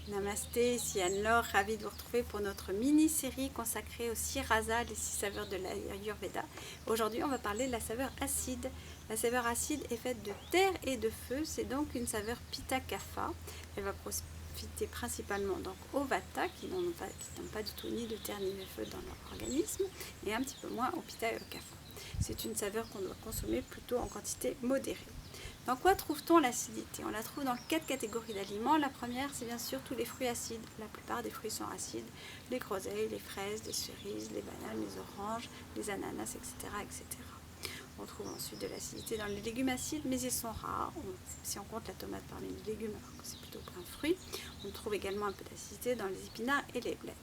Namasté, ici Anne-Laure, ravie de vous retrouver pour notre mini-série consacrée aux 6 rasas, les 6 saveurs de l'Ayurveda. Aujourd'hui, on va parler de la saveur acide. La saveur acide est faite de terre et de feu, c'est donc une saveur Pitta Kapha. Elle va profiter principalement donc aux Vata, qui n'ont pas du tout ni de terre ni de feu dans leur organisme, et un petit peu moins au Pitta et au Kapha. C'est une saveur qu'on doit consommer plutôt en quantité modérée. Dans quoi trouve-t-on l'acidité? On la trouve dans 4 catégories d'aliments. La première, c'est bien sûr tous les fruits acides. La plupart des fruits sont acides. Les groseilles, les fraises, les cerises, les bananes, les oranges, les ananas, etc. etc. On trouve ensuite de l'acidité dans les légumes acides, mais ils sont rares. Si on compte la tomate parmi les légumes, alors que c'est plutôt un fruit, on trouve également un peu d'acidité dans les épinards et les blettes.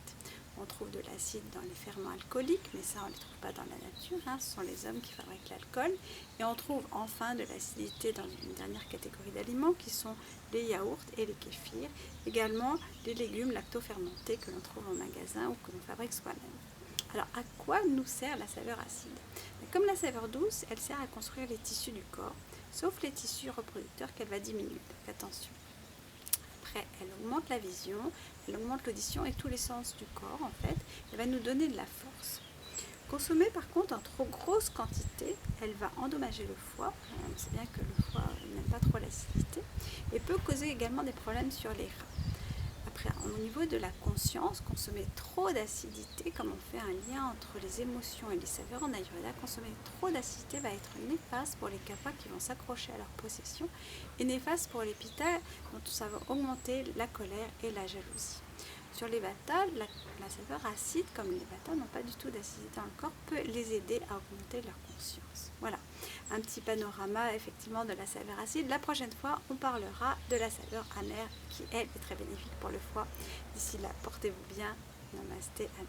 On trouve de l'acide dans les ferments alcooliques, mais ça on ne les trouve pas dans la nature, ce sont les hommes qui fabriquent l'alcool. Et on trouve enfin de l'acidité dans une dernière catégorie d'aliments qui sont les yaourts et les kéfirs, également les légumes lactofermentés que l'on trouve en magasin ou que l'on fabrique soi-même. Alors à quoi nous sert la saveur acide? Comme la saveur douce, elle sert à construire les tissus du corps, sauf les tissus reproducteurs qu'elle va diminuer. Donc attention. Après, elle augmente la vision, elle augmente l'audition et tous les sens du corps en fait. Elle va nous donner de la force. Consommée par contre en trop grosse quantité, elle va endommager le foie. On sait bien que le foie n'aime pas trop l'acidité et peut causer également des problèmes sur les reins. Après, au niveau de la conscience, consommer trop d'acidité, comme on fait un lien entre les émotions et les saveurs en Ayurveda, consommer trop d'acidité va être néfaste pour les kapha qui vont s'accrocher à leur possession et néfaste pour les pitta dont ça va augmenter la colère et la jalousie. Sur les vata, la saveur acide, comme les vata n'ont pas du tout d'acidité dans le corps, peut les aider à augmenter leur conscience. Voilà, un petit panorama effectivement de la saveur acide. La prochaine fois, on parlera de la saveur amère qui, elle, est très bénéfique pour le foie. D'ici là, portez-vous bien. Namasté, Anne.